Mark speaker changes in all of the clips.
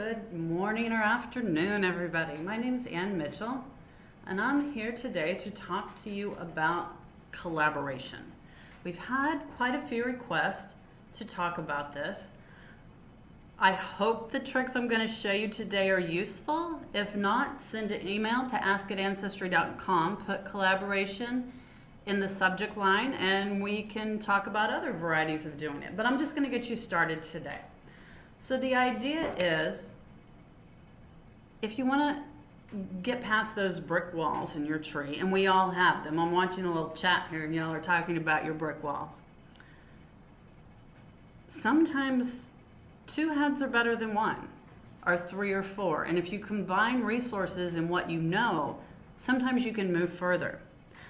Speaker 1: Good morning or afternoon, everybody. My name is Ann Mitchell, and I'm here today to talk to you about collaboration. We've had quite a few requests to talk about this. I hope the tricks I'm going to show you today are useful. If not, send an email to ask@ancestry.com, put collaboration in the subject line, and we can talk about other varieties of doing it. But I'm just going to get you started today. So the idea is, if you want to get past those brick walls in your tree, and we all have them. I'm watching a little chat here and y'all are talking about your brick walls. Sometimes two heads are better than one, or three or four. And if you combine resources and what you know, sometimes you can move further.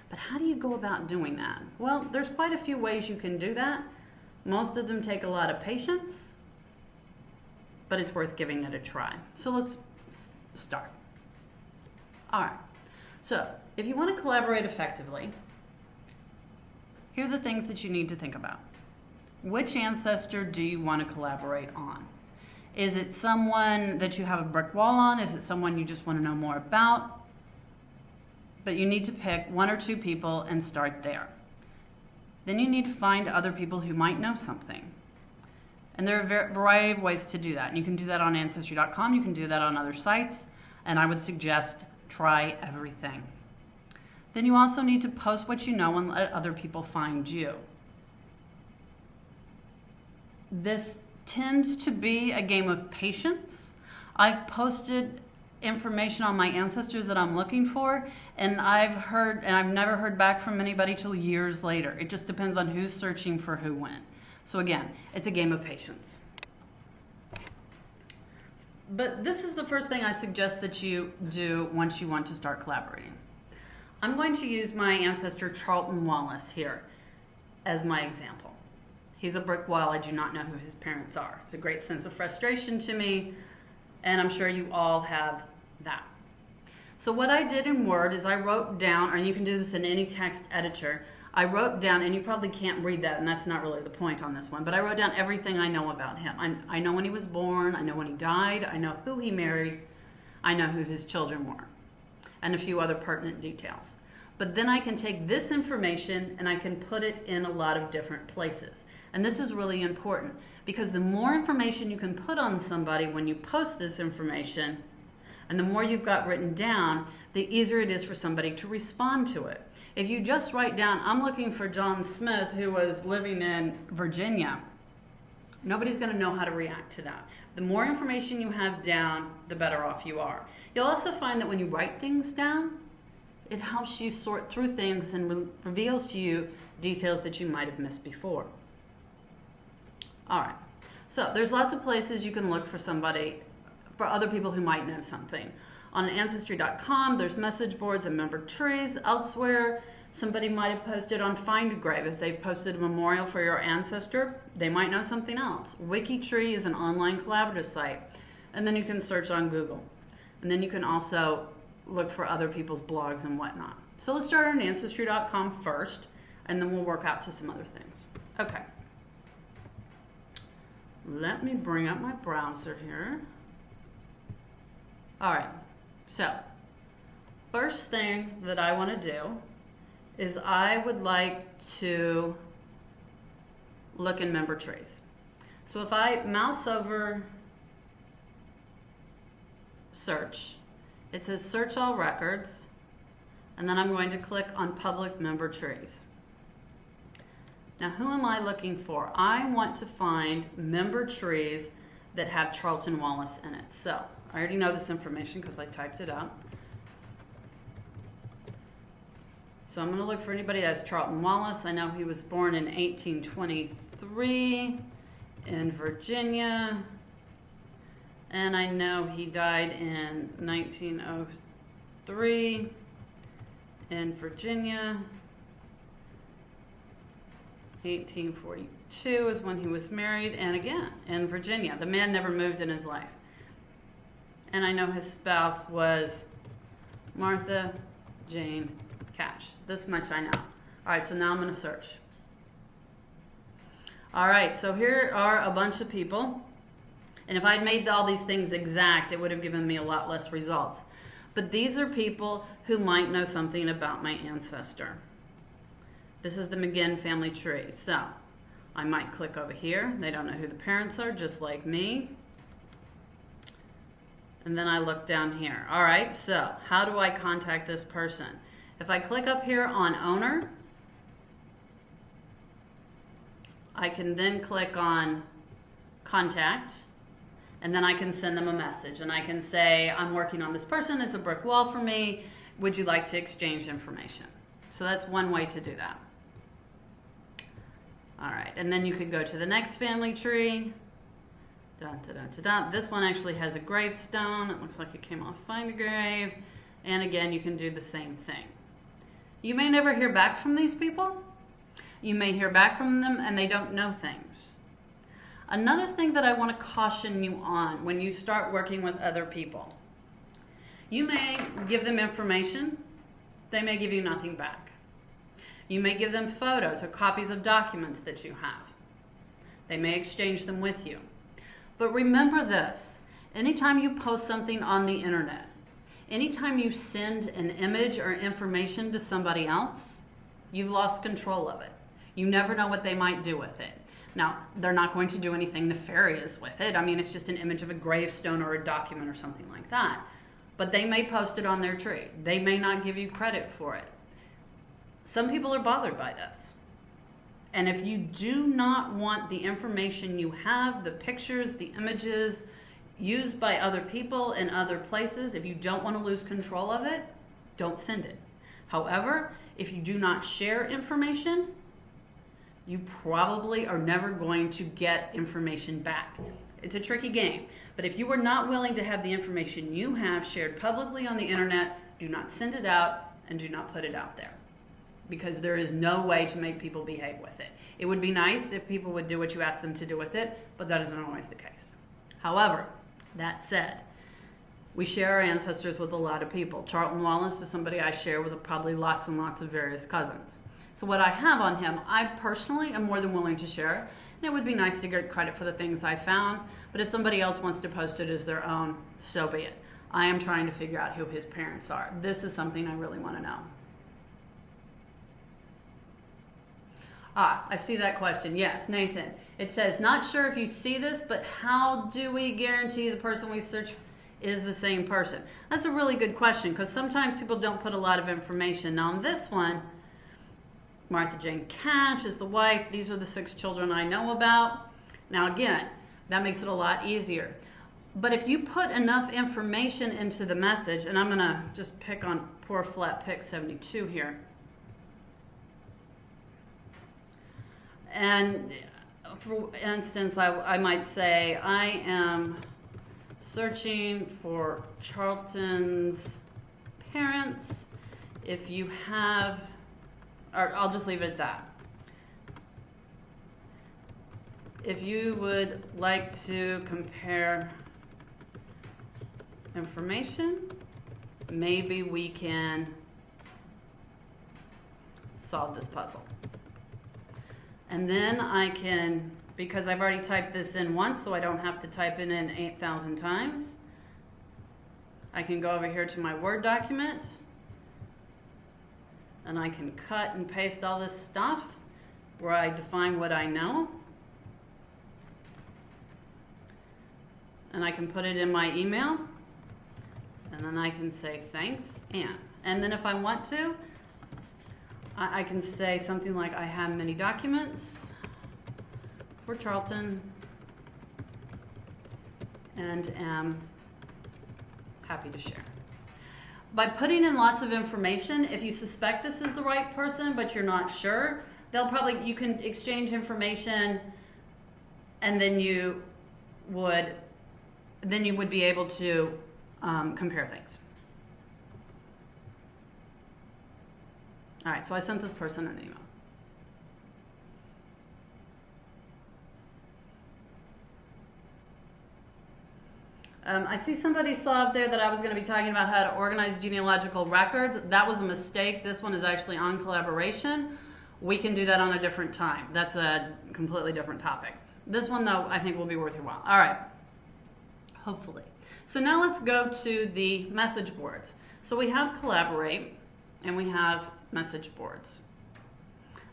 Speaker 1: But how do you go about doing that? Well, there's quite a few ways you can do that. Most of them take a lot of patience, but it's worth giving it a try. So let's start. All right, so if you want to collaborate effectively, here are the things that you need to think about. Which ancestor do you want to collaborate on? Is it someone that you have a brick wall on? Is it someone you just want to know more about? But you need to pick one or two people and start there. Then you need to find other people who might know something. And there are a variety of ways to do that. And you can do that on Ancestry.com, you can do that on other sites, and I would suggest try everything. Then you also need to post what you know and let other people find you. This tends to be a game of patience. I've posted information on my ancestors that I'm looking for, and I've never heard back from anybody till years later. It just depends on who's searching for who when. So again, it's a game of patience. But this is the first thing I suggest that you do once you want to start collaborating. I'm going to use my ancestor Charlton Wallace here as my example. He's a brick wall. I do not know who his parents are. It's a great sense of frustration to me, and I'm sure you all have that. So what I did in Word is I wrote down, or you can do this in any text editor, I wrote down, and you probably can't read that, and that's not really the point on this one, but I wrote down everything I know about him. I know when he was born, I know when he died, I know who he married, I know who his children were, and a few other pertinent details. But then I can take this information and I can put it in a lot of different places. And this is really important, because the more information you can put on somebody when you post this information, and the more you've got written down, the easier it is for somebody to respond to it. If you just write down, I'm looking for John Smith who was living in Virginia, nobody's going to know how to react to that. The more information you have down, the better off you are. You'll also find that when you write things down, it helps you sort through things and reveals to you details that you might have missed before. All right, so there's lots of places you can look for other people who might know something. On Ancestry.com, there's message boards and member trees. Elsewhere, somebody might have posted on Find a Grave. If they've posted a memorial for your ancestor, they might know something else. Wikitree is an online collaborative site. And then you can search on Google. And then you can also look for other people's blogs and whatnot. So let's start on Ancestry.com first, and then we'll work out to some other things. Okay. Let me bring up my browser here. All right. So, first thing that I want to do is I would like to look in member trees. So if I mouse over search, it says search all records, and then I'm going to click on public member trees. Now who am I looking for? I want to find member trees that have Charlton Wallace in it. So I already know this information because I typed it up. So I'm going to look for anybody that has Charlton Wallace. I know he was born in 1823 in Virginia. And I know he died in 1903 in Virginia. 1842 is when he was married, and again, in Virginia. The man never moved in his life. And I know his spouse was Martha Jane Cash. This much I know. All right, so now I'm going to search. All right, so here are a bunch of people. And if I'd made all these things exact, it would have given me a lot less results. But these are people who might know something about my ancestor. This is the McGinn family tree. So I might click over here. They don't know who the parents are, just like me. And then I look down here. All right, so how do I contact this person? If I click up here on owner, I can then click on contact, and then I can send them a message. And I can say, I'm working on this person. It's a brick wall for me. Would you like to exchange information? So that's one way to do that. All right, and then you could go to the next family tree. Dun, dun, dun, dun, dun. This one actually has a gravestone. It looks like it came off Find a Grave. And again, you can do the same thing. You may never hear back from these people. You may hear back from them and they don't know things. Another thing that I want to caution you on when you start working with other people, you may give them information, they may give you nothing back. You may give them photos or copies of documents that you have. They may exchange them with you. But remember this, anytime you post something on the internet, anytime you send an image or information to somebody else, you've lost control of it. You never know what they might do with it. Now, they're not going to do anything nefarious with it. I mean, it's just an image of a gravestone or a document or something like that. But they may post it on their tree. They may not give you credit for it. Some people are bothered by this. And if you do not want the information you have, the pictures, the images, used by other people in other places, if you don't want to lose control of it, don't send it. However, if you do not share information, you probably are never going to get information back. It's a tricky game. But if you are not willing to have the information you have shared publicly on the internet, do not send it out and do not put it out there. Because there is no way to make people behave with it. It would be nice if people would do what you ask them to do with it, but that isn't always the case. However, that said, we share our ancestors with a lot of people. Charlton Wallace is somebody I share with probably lots and lots of various cousins. So what I have on him, I personally am more than willing to share. And it would be nice to get credit for the things I found, but if somebody else wants to post it as their own, so be it. I am trying to figure out who his parents are. This is something I really want to know. I see that question. Yes, Nathan. It says, not sure if you see this, but how do we guarantee the person we search is the same person? That's a really good question because sometimes people don't put a lot of information. Now on this one, Martha Jane Cash is the wife. These are the 6 children I know about. Now again, that makes it a lot easier. But if you put enough information into the message, and I'm going to just pick on poor flat pick 72 here. And for instance, I might say, I am searching for Charlton's parents. If you have, or I'll just leave it at that. If you would like to compare information, maybe we can solve this puzzle. And then I can, because I've already typed this in once, so I don't have to type it in 8,000 times, I can go over here to my Word document, and I can cut and paste all this stuff where I define what I know. And I can put it in my email, and then I can say, thanks, Anne. And then if I want to, I can say something like, I have many documents for Charlton and am happy to share. By putting in lots of information, if you suspect this is the right person but you're not sure, you can exchange information, and then you would be able to compare things. All right, so I sent this person an email. I see somebody saw up there that I was going to be talking about how to organize genealogical records. That was a mistake. This one is actually on collaboration. We can do that on a different time. That's a completely different topic. This one, though, I think will be worth your while. All right. hopefully. So now let's go to the message boards. So we have Collaborate and we have message boards.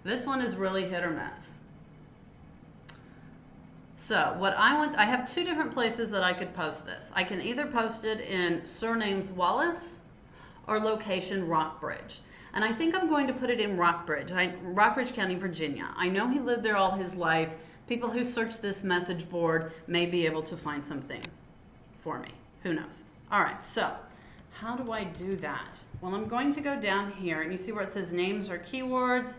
Speaker 1: This one is really hit or miss. So what I have two different places that I could post this. I can either post it in surnames Wallace or location Rockbridge. And I think I'm going to put it in Rockbridge, Rockbridge County, Virginia. I know he lived there all his life. People who search this message board may be able to find something for me. Who knows? All right, so how do I do that? Well, I'm going to go down here, and you see where it says names or keywords,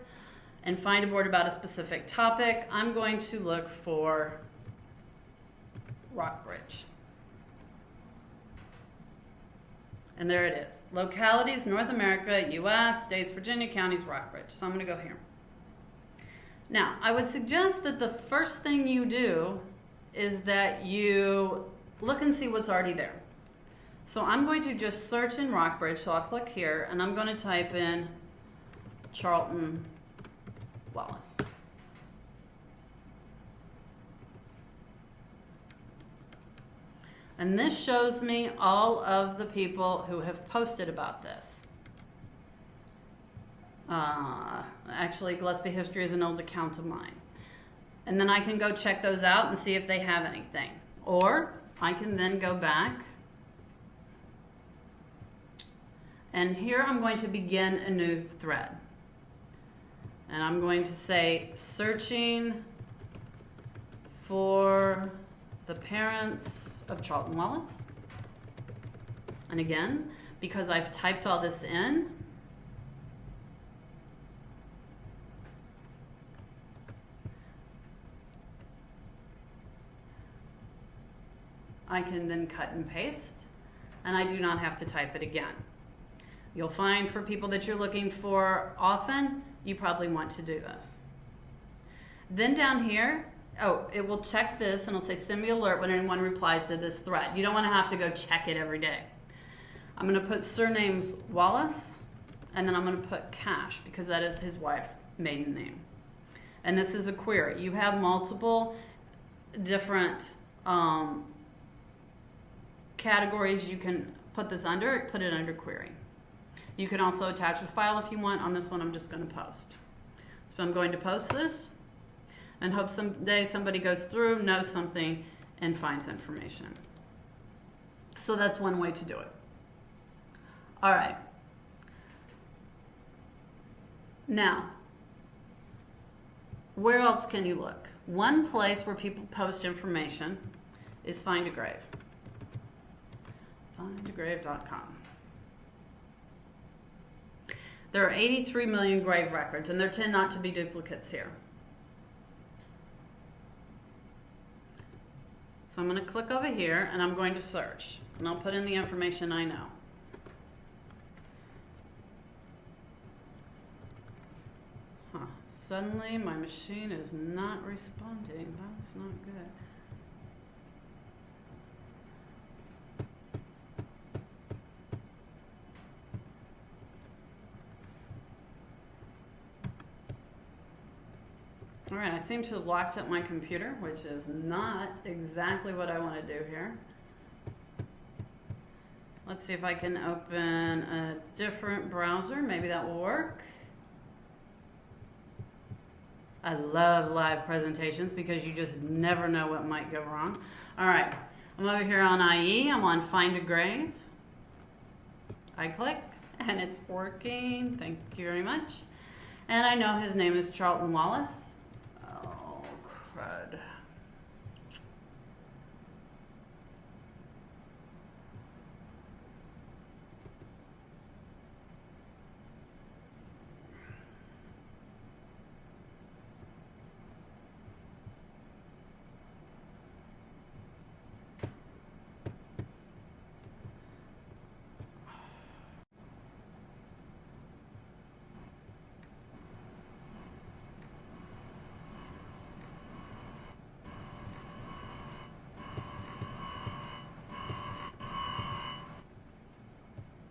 Speaker 1: and find a board about a specific topic. I'm going to look for Rockbridge. And there it is. Localities, North America, US, states, Virginia, counties, Rockbridge. So I'm going to go here. Now, I would suggest that the first thing you do is that you look and see what's already there. So I'm going to just search in Rockbridge. So I'll click here, and I'm going to type in Charlton Wallace. And this shows me all of the people who have posted about this. Actually, Gillespie History is an old account of mine. And then I can go check those out and see if they have anything. Or I can then go back. And here I'm going to begin a new thread. And I'm going to say, searching for the parents of Charlton Wallace. And again, because I've typed all this in, I can then cut and paste, and I do not have to type it again. You'll find for people that you're looking for often, you probably want to do this. Then down here, it will check this and it'll say send me alert when anyone replies to this thread. You don't want to have to go check it every day. I'm going to put surnames Wallace, and then I'm going to put Cash because that is his wife's maiden name. And this is a query. You have multiple different categories you can put this under. Put it under query. You can also attach a file if you want. On this one, I'm just going to post. So I'm going to post this and hope someday somebody goes through, knows something, and finds information. So that's one way to do it. All right. Now, where else can you look? One place where people post information is Find a Grave. findagrave.com. There are 83 million grave records, and there tend not to be duplicates here. So I'm going to click over here, and I'm going to search, and I'll put in the information I know. Suddenly, my machine is not responding. That's not good. All right, I seem to have locked up my computer, which is not exactly what I want to do here. Let's see if I can open a different browser. Maybe that will work. I love live presentations because you just never know what might go wrong. All right, I'm over here on IE. I'm on Find a Grave. I click, and it's working. Thank you very much. And I know his name is Charlton Wallace. Oh, crud.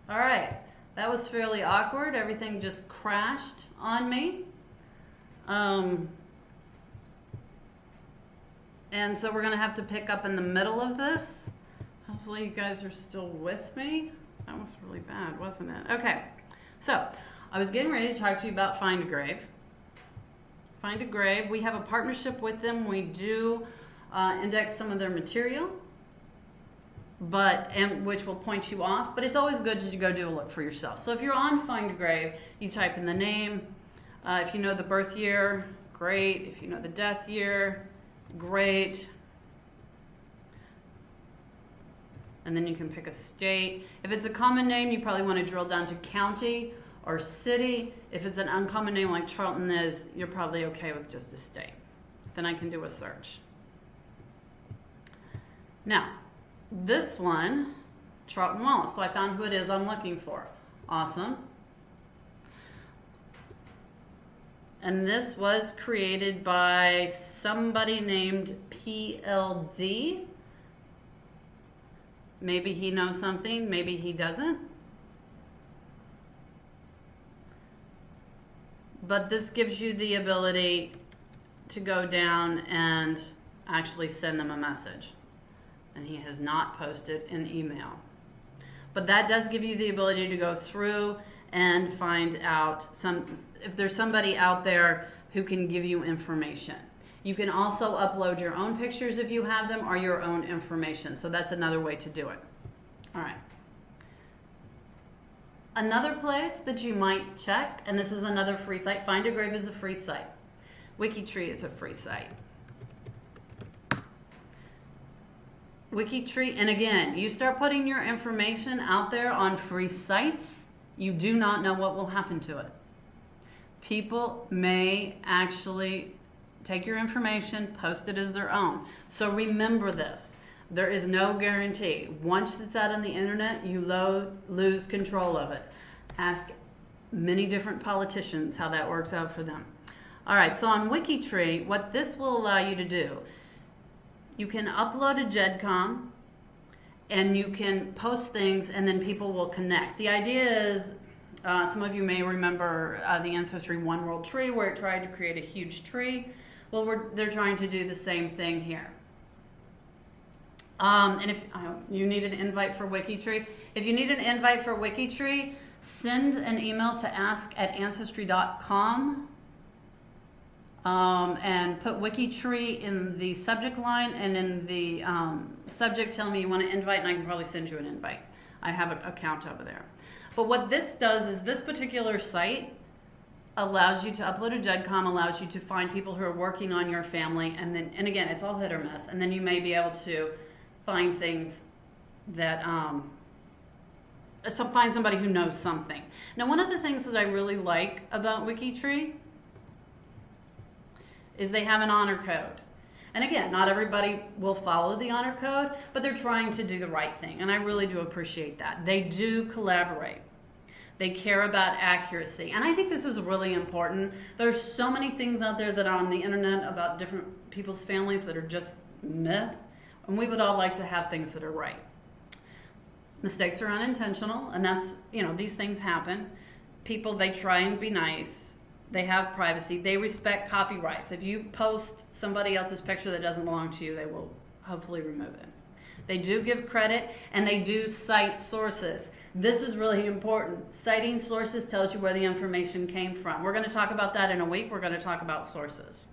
Speaker 1: All right, that was fairly awkward. Everything just crashed on me. And so we're gonna have to pick up in the middle of this. Hopefully you guys are still with me. That was really bad, wasn't it? Okay, so I was getting ready to talk to you about Find a Grave. Find a Grave, we have a partnership with them. We do index some of their material, which will point you off, but it's always good to go do a look for yourself. So if you're on Find a Grave, you type in the name. If you know the birth year, great. If you know the death year, great. And then you can pick a state. If it's a common name, you probably want to drill down to county or city. If it's an uncommon name like Charlton is, you're probably okay with just a state. Then I can do a search. Now, this one, Charlton Wallace. So I found who it is I'm looking for. Awesome. And this was created by somebody named PLD. Maybe he knows something, maybe he doesn't. But this gives you the ability to go down and actually send them a message. And he has not posted an email. But that does give you the ability to go through and find out if there's somebody out there who can give you information. You can also upload your own pictures if you have them or your own information. So that's another way to do it. All right. Another place that you might check, and this is another free site. Find a Grave is a free site. Wikitree is a free site. Wikitree, and again, you start putting your information out there on free sites, you do not know what will happen to it. People may actually take your information, post it as their own. So remember this. There is no guarantee. Once it's out on the internet, you lose control of it. Ask many different politicians how that works out for them. All right, so on Wikitree, what this will allow you to do, you can upload a GEDCOM and you can post things and then people will connect. The idea is, some of you may remember the Ancestry One World Tree where it tried to create a huge tree. Well, they're trying to do the same thing here. And if you need an invite for Wikitree, if you need an invite for Wikitree, send an email to ask@ancestry.com and put Wikitree in the subject line and in the subject tell me you want to invite and I can probably send you an invite. I have an account over there. But what this does is this particular site allows you to upload a GEDCOM, allows you to find people who are working on your family, and again, it's all hit or miss, and then you may be able to find things that, find somebody who knows something. Now, one of the things that I really like about Wikitree is they have an honor code. And again, not everybody will follow the honor code, but they're trying to do the right thing, and I really do appreciate that. They do collaborate. They care about accuracy. And I think this is really important. There's so many things out there that are on the internet about different people's families that are just myth. And we would all like to have things that are right. Mistakes are unintentional, and that's, these things happen. People, they try and be nice. They have privacy. They respect copyrights. If you post somebody else's picture that doesn't belong to you, they will hopefully remove it. They do give credit, and they do cite sources. This is really important. Citing sources tells you where the information came from. We're going to talk about that in a week. We're going to talk about sources.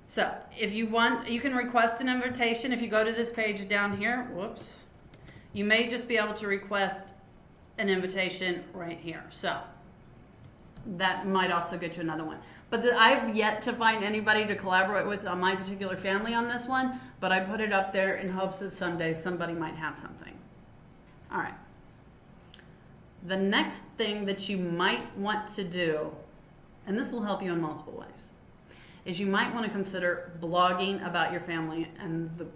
Speaker 1: So if you want, you can request an invitation. If you go to this page down here, whoops, you may just be able to request an invitation right here. So that might also get you another one. But I've yet to find anybody to collaborate with on my particular family on this one, but I put it up there in hopes that someday somebody might have something. All right. The next thing that you might want to do, and this will help you in multiple ways, is you might want to consider blogging about your family and the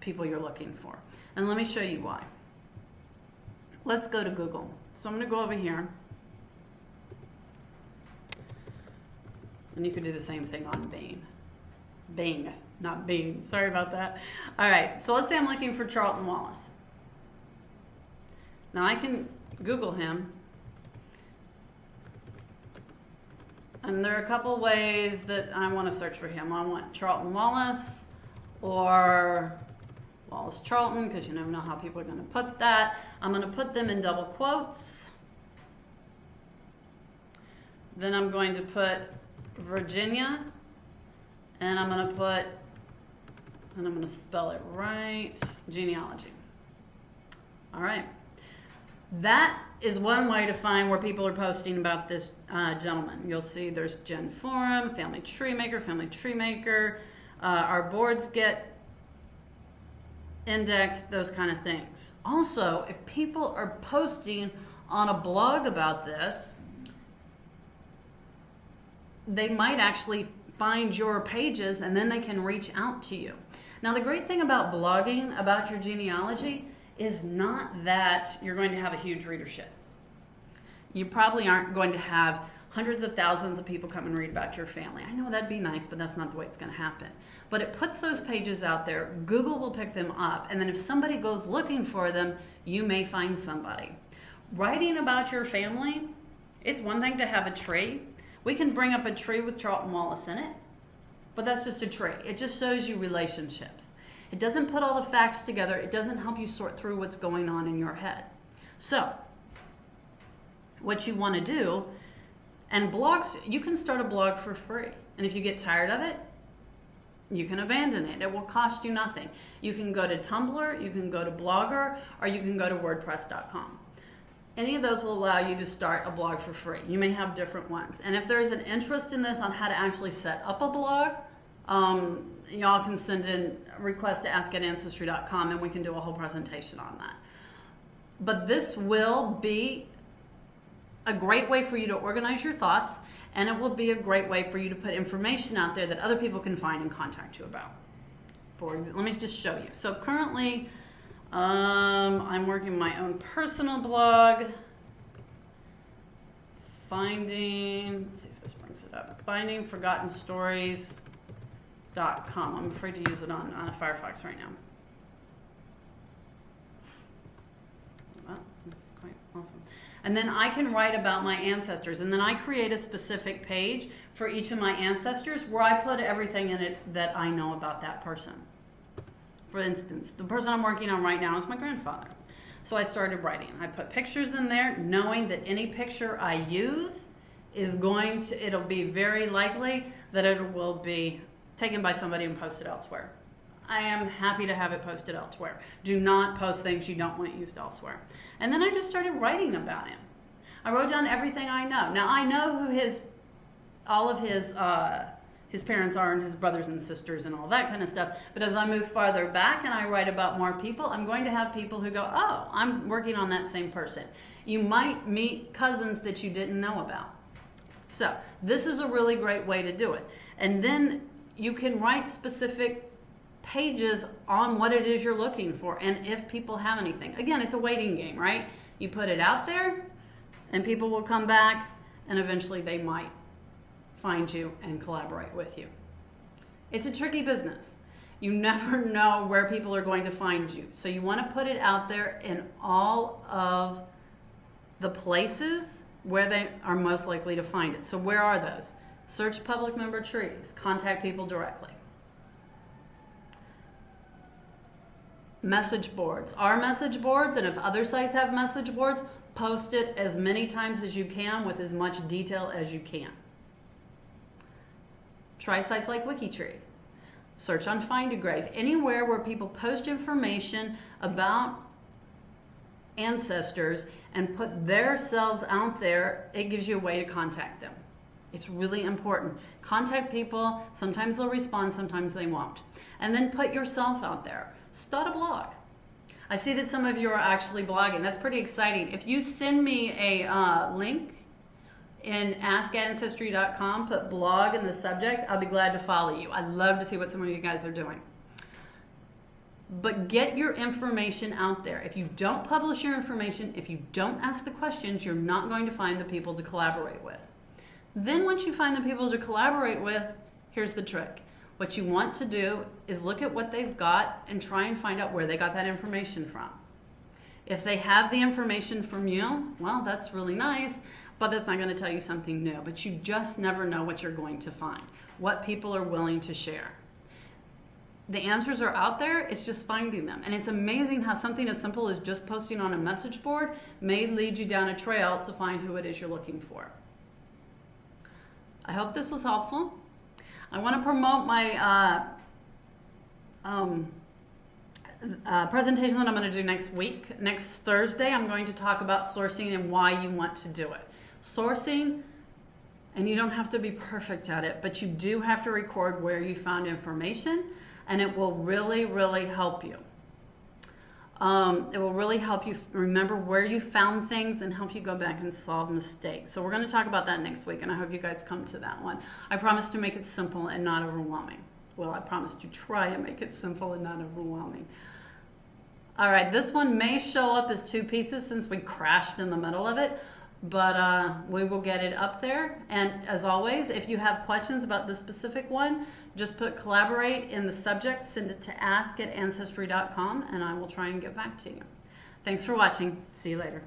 Speaker 1: people you're looking for. And let me show you why. Let's go to Google. So I'm going to go over here. And you could do the same thing on Bing. Bing, not Bing. Sorry about that. All right, so let's say I'm looking for Charlton Wallace. Now I can Google him. And there are a couple ways that I want to search for him. I want Charlton Wallace, or Wallace Charlton, because you never know how people are going to put that. I'm going to put them in double quotes. Then I'm going to put Virginia, and I'm going to put, and I'm going to spell it right, genealogy. All right. That is one way to find where people are posting about this gentleman. You'll see there's Gen Forum, Family Tree Maker. Our boards get indexed, those kind of things. Also, if people are posting on a blog about this, they might actually find your pages and then they can reach out to you. Now, the great thing about blogging about your genealogy is not that you're going to have a huge readership. You probably aren't going to have hundreds of thousands of people come and read about your family. I know that'd be nice, but that's not the way it's going to happen. But it puts those pages out there. Google will pick them up. And then if somebody goes looking for them, you may find somebody. Writing about your family, it's one thing to have a tree. We can bring up a tree with Charlton Wallace in it, but that's just a tree. It just shows you relationships. It doesn't put all the facts together. It doesn't help you sort through what's going on in your head. So, what you want to do, and blogs, you can start a blog for free. And if you get tired of it, you can abandon it. It will cost you nothing. You can go to Tumblr, you can go to Blogger, or you can go to WordPress.com. Any of those will allow you to start a blog for free. You may have different ones. And if there's an interest in this on how to actually set up a blog, y'all can send in a request to ask@ancestry.com and we can do a whole presentation on that. But this will be a great way for you to organize your thoughts, and it will be a great way for you to put information out there that other people can find and contact you about. Let me just show you. So currently, I'm working my own personal blog, let's see if this brings it up, findingforgottenstories.com. I'm afraid to use it on Firefox right now. Well, this is quite awesome. And then I can write about my ancestors, and then I create a specific page for each of my ancestors where I put everything in it that I know about that person. For instance, the person I'm working on right now is my grandfather. So I started writing. I put pictures in there knowing that any picture I use is it'll be very likely that it will be taken by somebody and posted elsewhere. I am happy to have it posted elsewhere. Do not post things you don't want used elsewhere. And then I just started writing about him. I wrote down everything I know. Now I know who all of his parents are and his brothers and sisters and all that kind of stuff. But as I move farther back and I write about more people, I'm going to have people who go, oh, I'm working on that same person. You might meet cousins that you didn't know about. So this is a really great way to do it. And then you can write specific pages on what it is you're looking for and if people have anything. Again, it's a waiting game, right? You put it out there and people will come back and eventually they might find you and collaborate with you. It's a tricky business. You never know where people are going to find you. So you want to put it out there in all of the places where they are most likely to find it. So where are those? Search public member trees. Contact people directly. Message boards. Our message boards, and if other sites have message boards, post it as many times as you can with as much detail as you can. Try sites like Wikitree. Search on Find a Grave. Anywhere where people post information about ancestors and put themselves out there, it gives you a way to contact them. It's really important. Contact people. Sometimes they'll respond, sometimes they won't. And then put yourself out there. Start a blog. I see that some of you are actually blogging. That's pretty exciting. If you send me a link in ask@ancestry.com, put blog in the subject, I'll be glad to follow you. I'd love to see what some of you guys are doing. But get your information out there. If you don't publish your information, if you don't ask the questions, you're not going to find the people to collaborate with. Then once you find the people to collaborate with, here's the trick. What you want to do is look at what they've got and try and find out where they got that information from. If they have the information from you, well, that's really nice, but that's not going to tell you something new. But you just never know what you're going to find, what people are willing to share. The answers are out there, it's just finding them. And it's amazing how something as simple as just posting on a message board may lead you down a trail to find who it is you're looking for. I hope this was helpful. I want to promote my presentation that I'm going to do next week. Next Thursday, I'm going to talk about sourcing and why you want to do it. Sourcing, and you don't have to be perfect at it, but you do have to record where you found information, and it will really, really help you. It will really help you remember where you found things and help you go back and solve mistakes. So we're going to talk about that next week, and I hope you guys come to that one. I promise to make it simple and not overwhelming. Well, I promise to try and make it simple and not overwhelming. All right, this one may show up as 2 pieces since we crashed in the middle of it, but we will get it up there. And as always, if you have questions about this specific one, just put collaborate in the subject, send it to ask@ancestry.com, and I will try and get back to you. Thanks for watching. See you later.